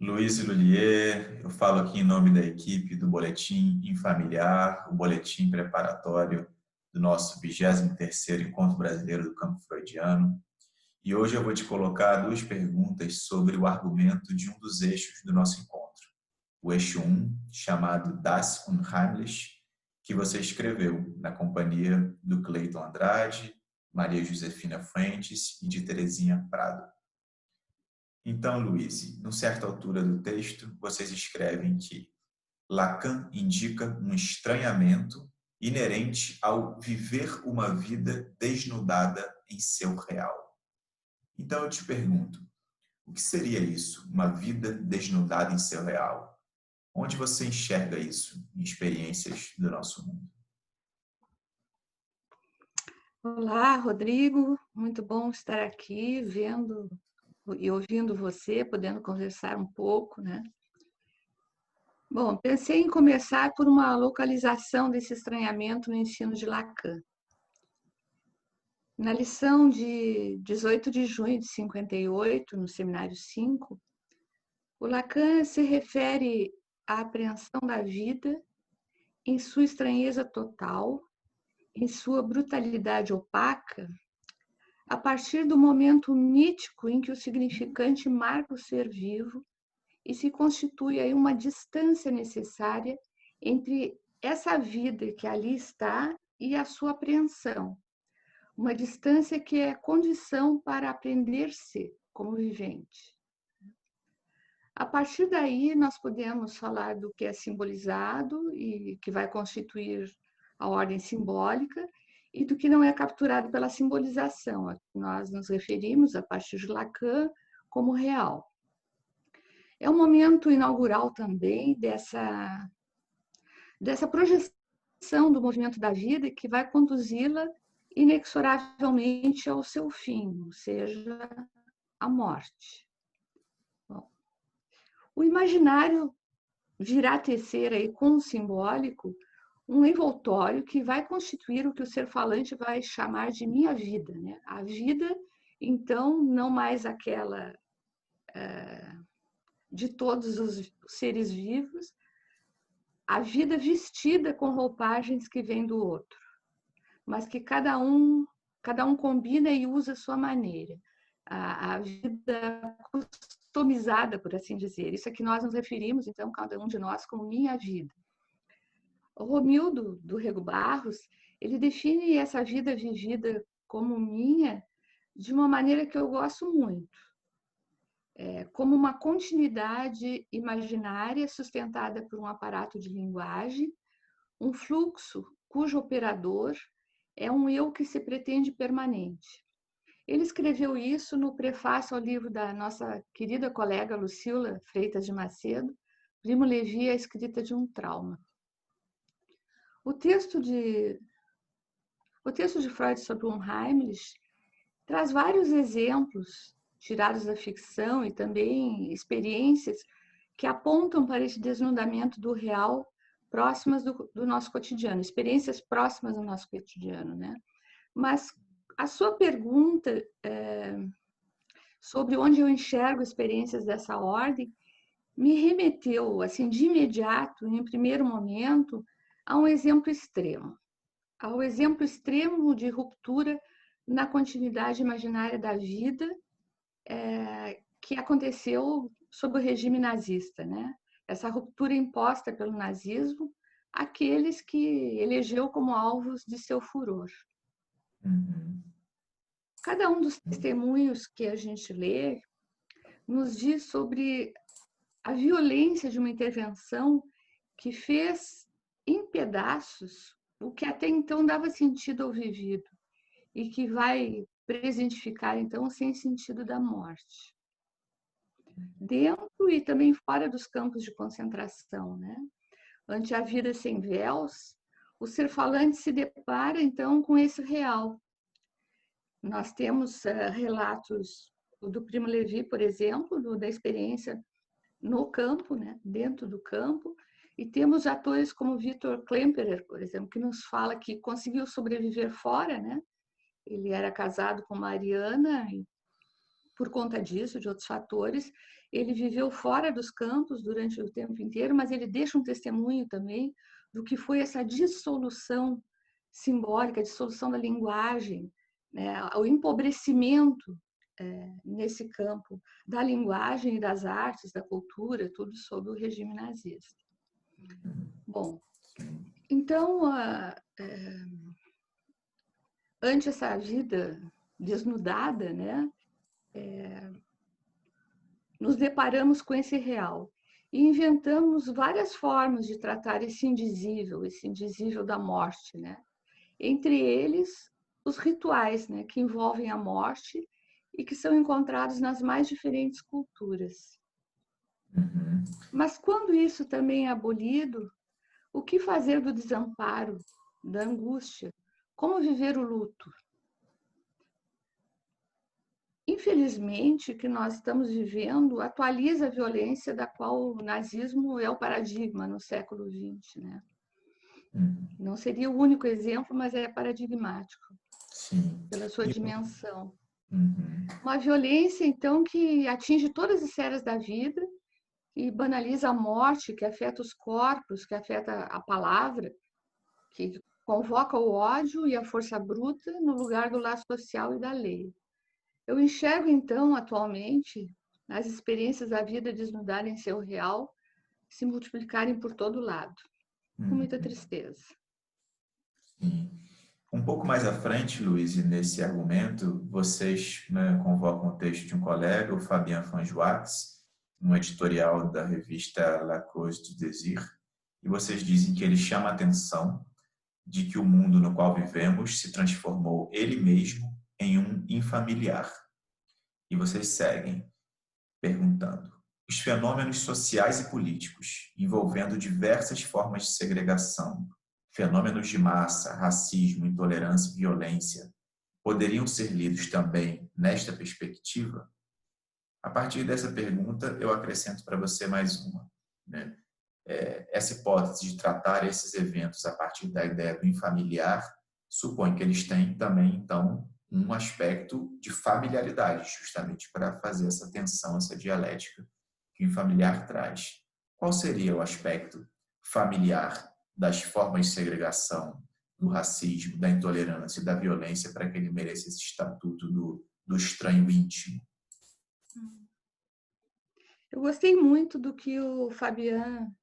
Luiz Lulier, eu falo aqui em nome da equipe do Boletim Infamiliar, o boletim preparatório do nosso 23º Encontro Brasileiro do Campo Freudiano. E hoje eu vou te colocar duas perguntas sobre o argumento de um dos eixos do nosso encontro. O eixo 1, chamado Das Unheimlich, que você escreveu na companhia do Cleiton Andrade, Maria Josefina Fuentes e de Terezinha Prado. Então, Luiz, em certa altura do texto, vocês escrevem que Lacan indica um estranhamento inerente ao viver uma vida desnudada em seu real. Então, eu te pergunto, o que seria isso, uma vida desnudada em seu real? Onde você enxerga isso em experiências do nosso mundo? Olá, Rodrigo. Muito bom estar aqui vendo e ouvindo você, podendo conversar um pouco, né? Bom, pensei em começar por uma localização desse estranhamento no ensino de Lacan. Na lição de 18 de junho de 58, no Seminário 5, o Lacan se refere à apreensão da vida em sua estranheza total, em sua brutalidade opaca, a partir do momento mítico em que o significante marca o ser vivo e se constitui aí uma distância necessária entre essa vida que ali está e a sua apreensão. Uma distância que é condição para aprender-se como vivente. A partir daí, nós podemos falar do que é simbolizado e que vai constituir a ordem simbólica e do que não é capturado pela simbolização, a que nós nos referimos, a partir de Lacan, como real. É um momento inaugural também dessa projeção do movimento da vida que vai conduzi-la inexoravelmente ao seu fim, ou seja, a morte. Bom, o imaginário virá tecer aí com o simbólico um envoltório que vai constituir o que o ser falante vai chamar de minha vida, né? A vida, então, não mais aquela de todos os seres vivos, a vida vestida com roupagens que vêm do outro, mas que cada um combina e usa a sua maneira. A vida customizada, por assim dizer. Isso é que nós nos referimos, então, cada um de nós como minha vida. O Romildo, do Rego Barros, ele define essa vida vivida como minha de uma maneira que eu gosto muito. Como uma continuidade imaginária sustentada por um aparato de linguagem, um fluxo cujo operador é um eu que se pretende permanente. Ele escreveu isso no prefácio ao livro da nossa querida colega Lucila Freitas de Macedo, Primo Levi, a escrita de um trauma. O texto de Freud sobre o Unheimlich traz vários exemplos tirados da ficção e também experiências que apontam para esse desnudamento do real próximas do nosso cotidiano, experiências próximas do nosso cotidiano, né? Mas a sua pergunta sobre onde eu enxergo experiências dessa ordem me remeteu, assim, de imediato, em primeiro momento, a um exemplo extremo. Ao exemplo extremo de ruptura na continuidade imaginária da vida que aconteceu sob o regime nazista, né? Essa ruptura imposta pelo nazismo àqueles que elegeu como alvos de seu furor. Uhum. Cada um dos testemunhos que a gente lê nos diz sobre a violência de uma intervenção que fez em pedaços o que até então dava sentido ao vivido e que vai presentificar, então, o sem sentido da morte. Dentro e também fora dos campos de concentração, né? Ante a vida sem véus, o ser falante se depara, então, com esse real. Nós temos relatos do Primo Levi, por exemplo, da experiência no campo, né? Dentro do campo, e temos atores como Victor Klemperer, por exemplo, que nos fala que conseguiu sobreviver fora, né? Ele era casado com Mariana por conta disso, de outros fatores. Ele viveu fora dos campos durante o tempo inteiro, mas ele deixa um testemunho também do que foi essa dissolução simbólica, dissolução da linguagem, né? O empobrecimento nesse campo da linguagem e das artes, da cultura, tudo sob o regime nazista. Bom, então, ante essa vida desnudada, né, nos deparamos com esse real e inventamos várias formas de tratar esse indizível da morte, né? Entre eles, os rituais, né, que envolvem a morte e que são encontrados nas mais diferentes culturas. Uhum. Mas quando isso também é abolido, o que fazer do desamparo, da angústia? Como viver o luto? Infelizmente, o que nós estamos vivendo atualiza a violência da qual o nazismo é o paradigma no século XX, né? Não seria o único exemplo, mas é paradigmático. Sim. Pela sua dimensão. Uhum. Uma violência, então, que atinge todas as esferas da vida e banaliza a morte, que afeta os corpos, que afeta a palavra, que convoca o ódio e a força bruta no lugar do laço social e da lei. Eu enxergo, então, atualmente, as experiências da vida desnudarem seu real, se multiplicarem por todo lado, com muita tristeza. Sim. Um pouco mais à frente, Luiz, nesse argumento, vocês, né, convocam o texto de um colega, o Fabien Fanjoix, um editorial da revista La Cause du Désir, e vocês dizem que ele chama a atenção de que o mundo no qual vivemos se transformou ele mesmo em um infamiliar. E vocês seguem perguntando: os fenômenos sociais e políticos, envolvendo diversas formas de segregação, fenômenos de massa, racismo, intolerância e violência, poderiam ser lidos também nesta perspectiva? A partir dessa pergunta, eu acrescento para você mais uma, né? Essa hipótese de tratar esses eventos a partir da ideia do infamiliar supõe que eles têm também, então, um aspecto de familiaridade, justamente para fazer essa tensão, essa dialética que o infamiliar traz. Qual seria o aspecto familiar das formas de segregação, do racismo, da intolerância e da violência para que ele mereça esse estatuto do estranho íntimo? Eu gostei muito do que o Fabien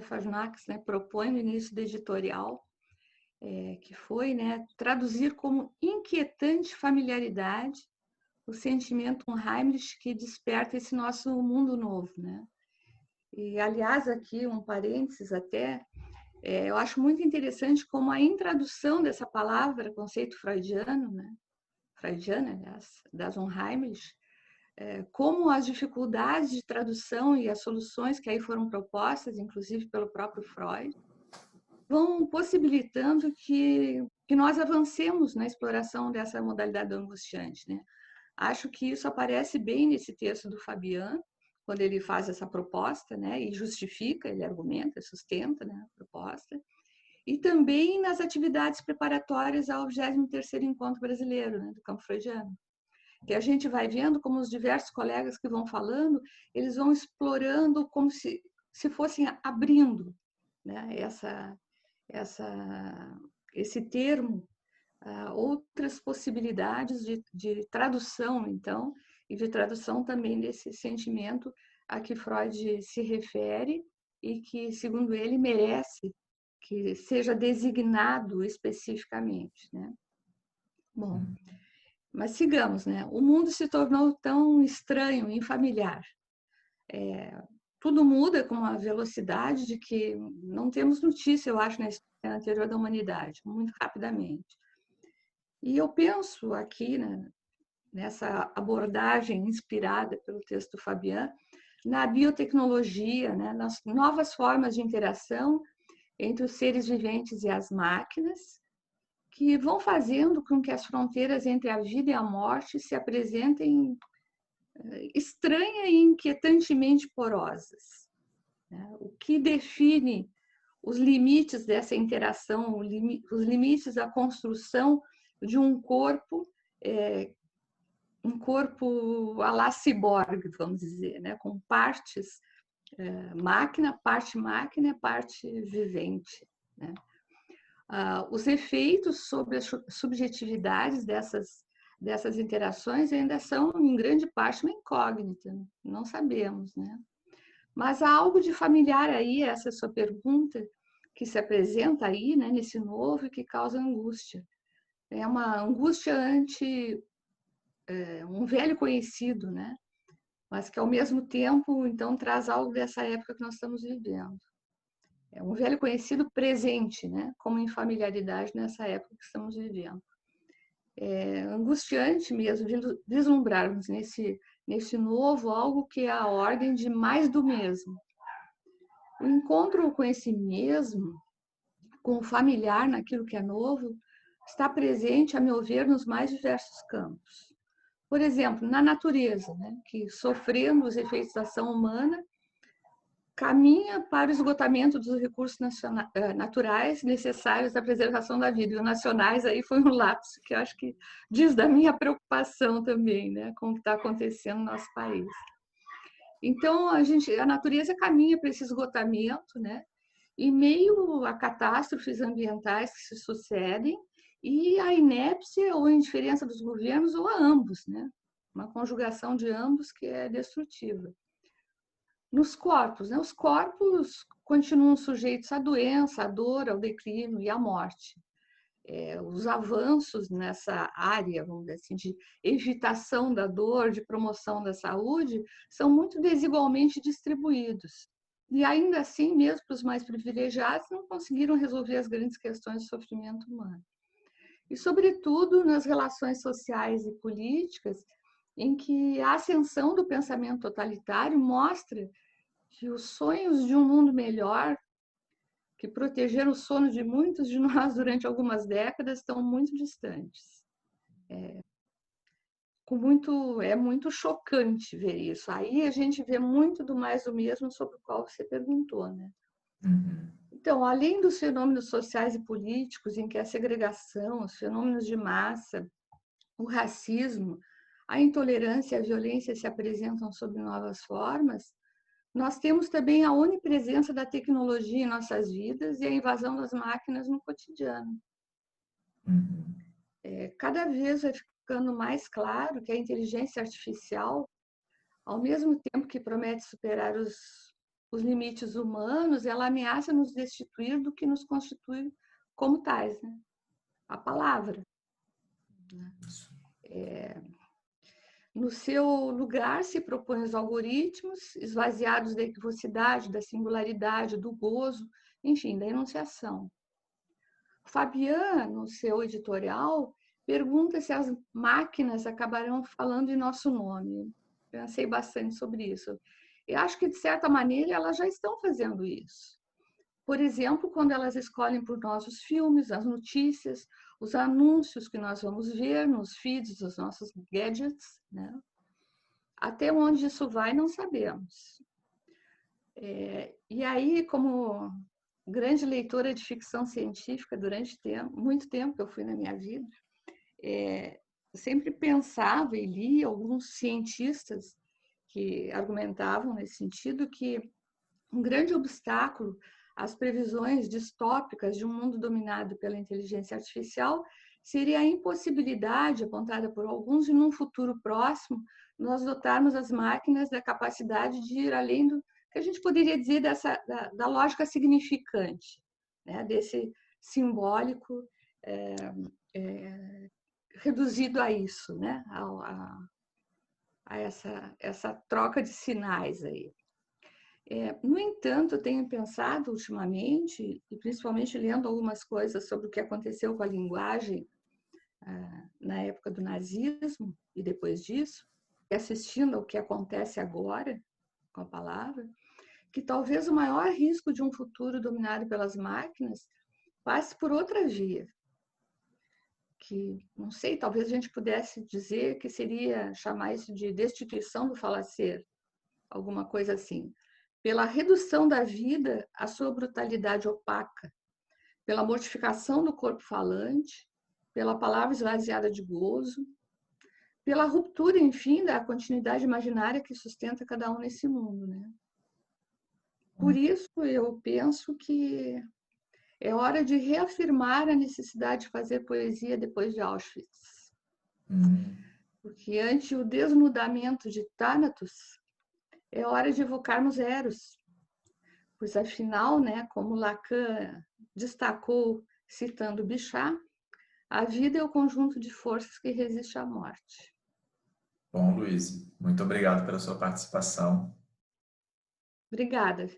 Fanjoix, né, propõe no início do editorial, que foi, né, traduzir como inquietante familiaridade o sentimento Unheimlich que desperta esse nosso mundo novo, né? E, aliás, aqui um parênteses até, eu acho muito interessante como a introdução dessa palavra, conceito freudiano, né? Freudiana, aliás, das Unheimlich, como as dificuldades de tradução e as soluções que aí foram propostas, inclusive pelo próprio Freud, vão possibilitando que nós avancemos na exploração dessa modalidade angustiante, né? Acho que isso aparece bem nesse texto do Fabien, quando ele faz essa proposta, né, e justifica, ele argumenta, sustenta, né, a proposta, e também nas atividades preparatórias ao 23º Encontro Brasileiro, né, do campo freudiano, que a gente vai vendo como os diversos colegas que vão falando, eles vão explorando como se fossem abrindo, né, esse termo, outras possibilidades de tradução, então, e de tradução também desse sentimento a que Freud se refere e que, segundo ele, merece que seja designado especificamente, né? Bom, mas sigamos, né? O mundo se tornou tão estranho, infamiliar. Tudo muda com uma velocidade de que não temos notícia, eu acho, na história anterior da humanidade, muito rapidamente. E eu penso aqui, né, nessa abordagem inspirada pelo texto do Fabien, na biotecnologia, né, nas novas formas de interação entre os seres viventes e as máquinas, que vão fazendo com que as fronteiras entre a vida e a morte se apresentem estranha e inquietantemente porosas, né? O que define os limites dessa interação, os limites da construção de um corpo um corpo à la ciborgue, vamos dizer, né? Com partes máquina, parte vivente, né? Os efeitos sobre as subjetividades dessas interações ainda são, em grande parte, uma incógnita, não sabemos, né? Mas há algo de familiar aí, essa sua pergunta, que se apresenta aí, né, nesse novo e que causa angústia. É uma angústia ante um velho conhecido, né? Mas que, ao mesmo tempo, então, traz algo dessa época que nós estamos vivendo. É um velho conhecido presente, né? Como em familiaridade nessa época que estamos vivendo. É angustiante mesmo vislumbrarmos nesse novo algo que é a ordem de mais do mesmo. O encontro com esse mesmo, com o familiar naquilo que é novo, está presente, a meu ver, nos mais diversos campos. Por exemplo, na natureza, né, que, sofrendo os efeitos da ação humana, caminha para o esgotamento dos recursos naturais necessários à preservação da vida. E os nacionais aí foi um lapso que eu acho que diz da minha preocupação também, né, com o que está acontecendo no nosso país. Então, a natureza caminha para esse esgotamento, né, em meio a catástrofes ambientais que se sucedem e a inépcia ou indiferença dos governos, ou a ambos, né, uma conjugação de ambos que é destrutiva. Nos corpos, né? Os corpos continuam sujeitos à doença, à dor, ao declínio e à morte. Os avanços nessa área, vamos dizer assim, de evitação da dor, de promoção da saúde, são muito desigualmente distribuídos. E ainda assim, mesmo para os mais privilegiados, não conseguiram resolver as grandes questões do sofrimento humano. E, sobretudo, nas relações sociais e políticas, em que a ascensão do pensamento totalitário mostra que os sonhos de um mundo melhor, que protegeram o sono de muitos de nós durante algumas décadas, estão muito distantes. É muito chocante ver isso. Aí a gente vê muito do mais do mesmo sobre o qual você perguntou, né? Uhum. Então, além dos fenômenos sociais e políticos, em que a segregação, os fenômenos de massa, o racismo, a intolerância e a violência se apresentam sob novas formas, nós temos também a onipresença da tecnologia em nossas vidas e a invasão das máquinas no cotidiano. Uhum. Cada vez vai ficando mais claro que a inteligência artificial, ao mesmo tempo que promete superar os limites humanos, ela ameaça nos destituir do que nos constitui como tais, né? A palavra. No seu lugar se propõem os algoritmos, esvaziados da equivocidade, da singularidade, do gozo, enfim, da enunciação. Fabian, no seu editorial, pergunta se as máquinas acabarão falando em nosso nome. Pensei bastante sobre isso. Eu acho que, de certa maneira, elas já estão fazendo isso. Por exemplo, quando elas escolhem por nós os filmes, as notícias, os anúncios que nós vamos ver nos feeds dos nossos gadgets, né? Até onde isso vai, não sabemos. E aí, como grande leitora de ficção científica durante muito tempo que eu fui na minha vida, sempre pensava e li alguns cientistas que argumentavam nesse sentido que um grande obstáculo às previsões distópicas de um mundo dominado pela inteligência artificial seria a impossibilidade, apontada por alguns, de num futuro próximo, nós dotarmos as máquinas da capacidade de ir além do que a gente poderia dizer da lógica significante, né? Desse simbólico reduzido a isso, né? A essa troca de sinais aí. No entanto, eu tenho pensado ultimamente, e principalmente lendo algumas coisas sobre o que aconteceu com a linguagem na época do nazismo e depois disso, e assistindo ao que acontece agora com a palavra, que talvez o maior risco de um futuro dominado pelas máquinas passe por outra via, que, não sei, talvez a gente pudesse dizer que seria chamar isso de destituição do falacer, alguma coisa assim, pela redução da vida à sua brutalidade opaca, pela mortificação do corpo falante, pela palavra esvaziada de gozo, pela ruptura, enfim, da continuidade imaginária que sustenta cada um nesse mundo, né? Por isso, eu penso que é hora de reafirmar a necessidade de fazer poesia depois de Auschwitz. Porque ante o desnudamento de Thanatos, é hora de evocarmos Eros. Pois, afinal, né, como Lacan destacou citando Bichat, a vida é o conjunto de forças que resiste à morte. Bom, Luiz, muito obrigado pela sua participação. Obrigada.